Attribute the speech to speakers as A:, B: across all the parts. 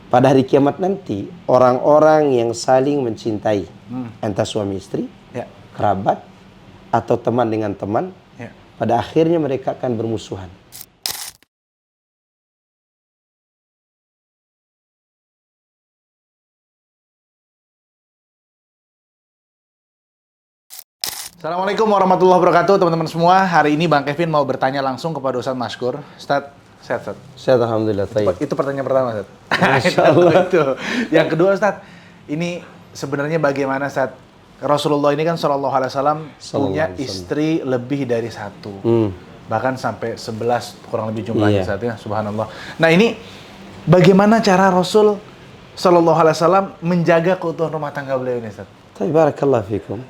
A: Pada hari kiamat nanti, orang-orang yang saling mencintai, entah suami istri, kerabat, atau teman dengan teman, pada akhirnya mereka akan bermusuhan.
B: Assalamualaikum warahmatullahi wabarakatuh, teman-teman semua. Hari ini Bang Kevin mau bertanya langsung kepada Ustadz Mashkur. Ustadz, sehat, Ustadz?
A: Sehat, alhamdulillah.
B: Itu pertanyaan pertama, Ustadz.
A: Masya Allah.
B: Itu. Yang kedua, Ustadz, ini sebenarnya bagaimana, Ustadz? Rasulullah ini kan Shallallahu Alaihi Wasallam punya istri lebih dari satu. Bahkan sampai 11 kurang lebih jumlahnya, Ustadz, ya. Subhanallah. Nah, ini bagaimana cara Rasul Shallallahu Alaihi Wasallam menjaga keutuhan rumah tangga beliau ini, Ustadz?
A: Barakallahu fikum.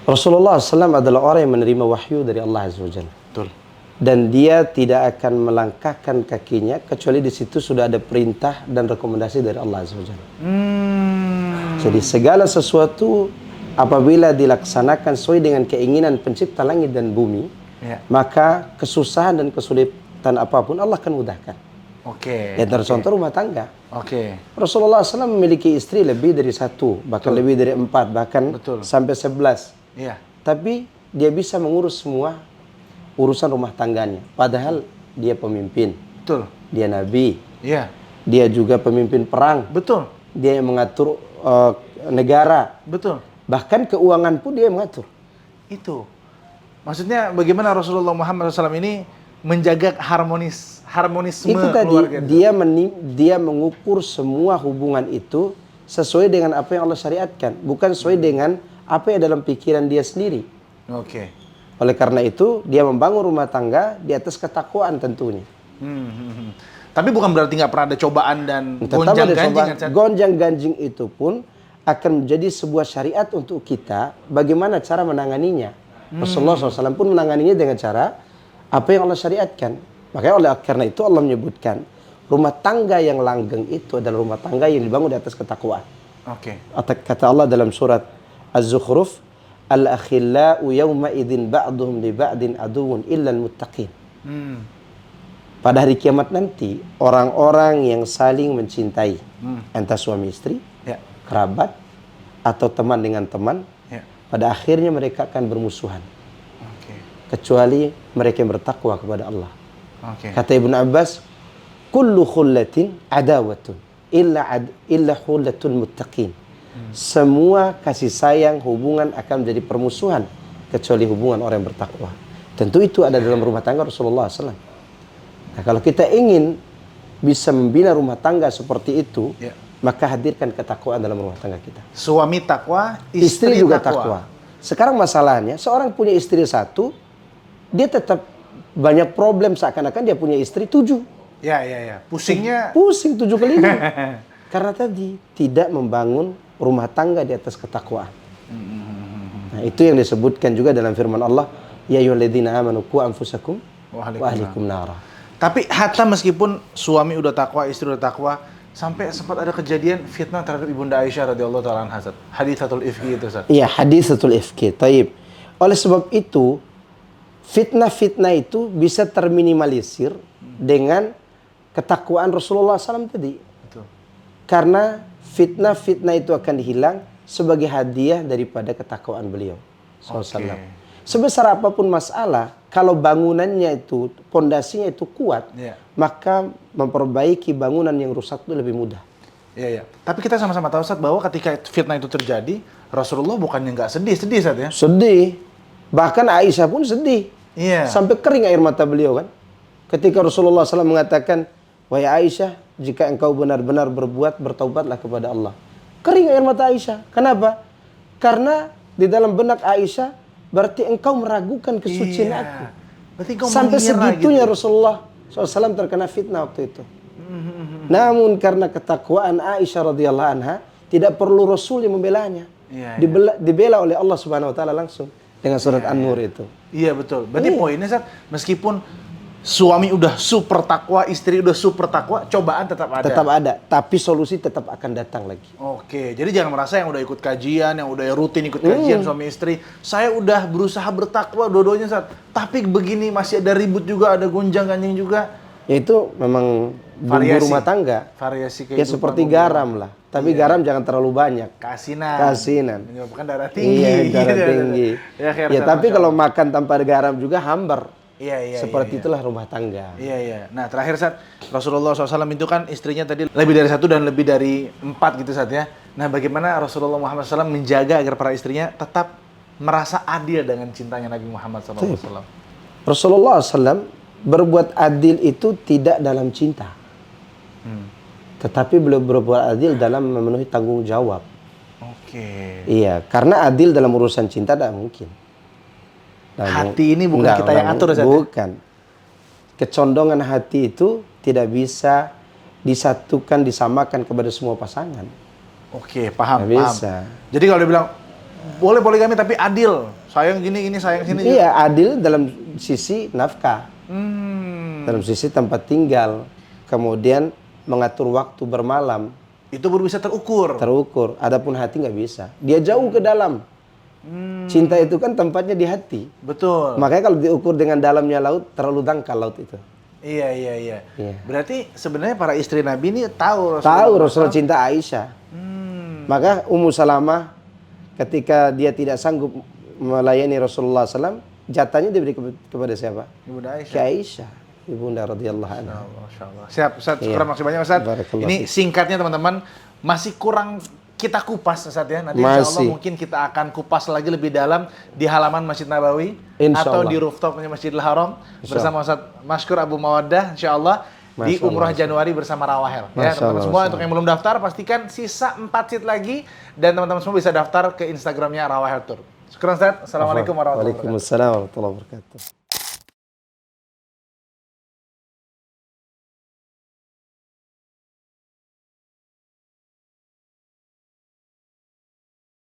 A: Rasulullah SAW adalah orang yang menerima wahyu dari Allah Azza wa Jalla.
B: Betul.
A: Dan dia tidak akan melangkahkan kakinya kecuali di situ sudah ada perintah dan rekomendasi dari Allah Azza wa Jalla. Jadi segala sesuatu apabila dilaksanakan sesuai dengan keinginan pencipta langit dan bumi, maka kesusahan dan kesulitan apapun Allah akan mudahkan. Ya contoh rumah tangga. Rasulullah SAW memiliki istri lebih dari satu, bahkan lebih dari 4, bahkan sampai 11. Tapi dia bisa mengurus semua urusan rumah tangganya. Padahal dia pemimpin. Dia nabi. Dia juga pemimpin perang. Dia yang mengatur negara. Bahkan keuangan pun dia mengatur.
B: Itu. Maksudnya bagaimana Rasulullah Muhammad SAW ini menjaga harmonisme
A: itu tadi,
B: keluarga.
A: Dia mengukur semua hubungan itu sesuai dengan apa yang Allah syariatkan, bukan sesuai dengan apa yang dalam pikiran dia sendiri. Oleh karena itu, dia membangun rumah tangga di atas ketakwaan tentunya.
B: Tapi bukan berarti nggak pernah ada cobaan dan gonjang-ganjing.
A: Gonjang-ganjing itu pun akan menjadi sebuah syariat untuk kita, bagaimana cara menanganinya. Rasulullah SAW pun menanganinya dengan cara apa yang Allah syariatkan. Makanya oleh karena itu Allah menyebutkan rumah tangga yang langgeng itu adalah rumah tangga yang dibangun di atas ketakwaan. Kata Allah dalam surat Az-Zukhruf, al-akhillau yawma idzin ba'duhum li ba'din aduwwun illal muttaqin. Pada hari kiamat nanti, orang-orang yang saling mencintai, entah suami istri, kerabat, atau teman dengan teman, pada akhirnya mereka akan bermusuhan. Kecuali mereka yang bertakwa kepada Allah. Kata Ibnu Abbas, kullu khullatin adawatun illa khullatul muttaqin. Semua kasih sayang, hubungan akan menjadi permusuhan kecuali hubungan orang yang bertakwa. Tentu itu ada dalam rumah tangga Rasulullah SAW. Nah, kalau kita ingin bisa membina rumah tangga seperti itu, maka hadirkan ketakwaan dalam rumah tangga kita.
B: Suami takwa,
A: istri juga takwa. Sekarang masalahnya, seorang punya istri satu, dia tetap banyak problem seakan-akan dia punya istri 7.
B: Pusingnya.
A: Pusing 7 keliling. Karena tadi tidak membangun rumah tangga di atas ketakwaan. Nah, itu yang disebutkan juga dalam firman Allah, ya ayyuhalladzina amanu qu anfusakum wa ahlikum nara.
B: Tapi hatta meskipun suami udah takwa, istri udah takwa, sampai sempat ada kejadian fitnah terhadap Ibunda Aisyah radhiyallahu taala anha. Haditsatul ifki itu, Ustaz.
A: Iya, haditsatul ifki. Taib. Oleh sebab itu, fitnah-fitnah itu bisa terminimalisir dengan ketakwaan Rasulullah SAW tadi. Karena fitnah-fitnah itu akan hilang sebagai hadiah daripada ketakwaan beliau. Sebesar apapun masalah, kalau bangunannya itu, pondasinya itu kuat, maka memperbaiki bangunan yang rusak itu lebih mudah.
B: Tapi kita sama-sama tahu, Ustaz, bahwa ketika fitnah itu terjadi, Rasulullah bukannya nggak sedih, Ustaz, ya?
A: Sedih. Bahkan Aisyah pun sedih. Sampai kering air mata beliau kan. Ketika Rasulullah SAW mengatakan, wahai Aisyah, jika engkau benar-benar berbuat, bertaubatlah kepada Allah. Kering air mata Aisyah. Kenapa? Karena di dalam benak Aisyah, berarti engkau meragukan kesucian aku. Sampai segitunya gitu. Rasulullah SAW terkena fitnah waktu itu. Namun karena ketakwaan Aisyah radhiyallahu anha, tidak perlu Rasul yang membelanya. Dibela oleh Allah Subhanahu wa taala langsung dengan surat An-Nur itu.
B: Iya, betul. Berarti poinnya, Ustaz, meskipun suami udah super takwa, istri udah super takwa, cobaan tetap ada.
A: Tetap ada, tapi solusi tetap akan datang lagi.
B: Jadi jangan merasa yang udah ikut kajian, yang udah rutin ikut kajian suami istri, saya udah berusaha bertakwa dua-duanya, Ustaz, tapi begini masih ada ribut juga, ada gonjang-ganjing juga.
A: Ya itu memang bumbu rumah tangga.
B: Variasi
A: Ya seperti garam lah. Tapi garam jangan terlalu banyak. Keasinan.
B: Menyebabkan darah tinggi.
A: Iya, darah tinggi.
B: Ya,
A: tapi kalau makan tanpa garam juga hambar.
B: Iya.
A: Seperti itulah rumah tangga.
B: Iya. Nah, terakhir Ustaz, Rasulullah SAW itu kan istrinya tadi lebih dari 1 dan lebih dari 4 gitu Ustaz ya. Nah, bagaimana Rasulullah Muhammad SAW menjaga agar para istrinya tetap merasa adil dengan cintanya Nabi Muhammad SAW?
A: Rasulullah SAW berbuat adil itu tidak dalam cinta. Tetapi beliau berbuat adil dalam memenuhi tanggung jawab.
B: Oke.
A: Iya, karena adil dalam urusan cinta tidak mungkin.
B: Hati ini bukan kita yang atur, Ustaz.
A: Bukan. Kecondongan hati itu tidak bisa disatukan, disamakan kepada semua pasangan.
B: Oke, paham.
A: Bisa.
B: Jadi kalau dia bilang, boleh poligami tapi adil. Sayang gini, sayang sini.
A: Iya, adil dalam sisi nafkah. Dalam sisi tempat tinggal. Kemudian mengatur waktu bermalam.
B: Itu baru bisa terukur.
A: Adapun hati nggak bisa. Dia jauh ke dalam. Cinta itu kan tempatnya di hati.
B: Betul.
A: Makanya kalau diukur dengan dalamnya laut, terlalu dangkal laut itu.
B: Iya. Berarti sebenarnya para istri Nabi ini tahu
A: Rasulullah cinta Aisyah. Maka Ummu Salamah ketika dia tidak sanggup melayani Rasulullah SAW, jatahnya diberi kepada siapa?
B: Ibunda Aisyah.
A: Ke Aisyah, ibunda radhiyallahu anha.
B: Masya Allah. Siap, Ustaz. Syukur maksud banyak, Ustaz. Ini singkatnya teman-teman, masih kurang kita kupas, Ustaz ya. Nanti insya Allah mungkin kita akan kupas lagi lebih dalam di halaman Masjid Nabawi atau di rooftopnya Masjidil Haram bersama Ustaz Mashkur Abu Mawaddah, insya Allah di Umroh Januari bersama Rawahel. Ya, teman-teman semua untuk yang belum daftar pastikan sisa 4 seat lagi dan teman-teman semua bisa daftar ke Instagramnya Rawahel Tour. Syukur, Ustaz. Assalamualaikum warahmatullahi wabarakatuh.
A: Waalaikumsalam warahmatullahi wabarakatuh.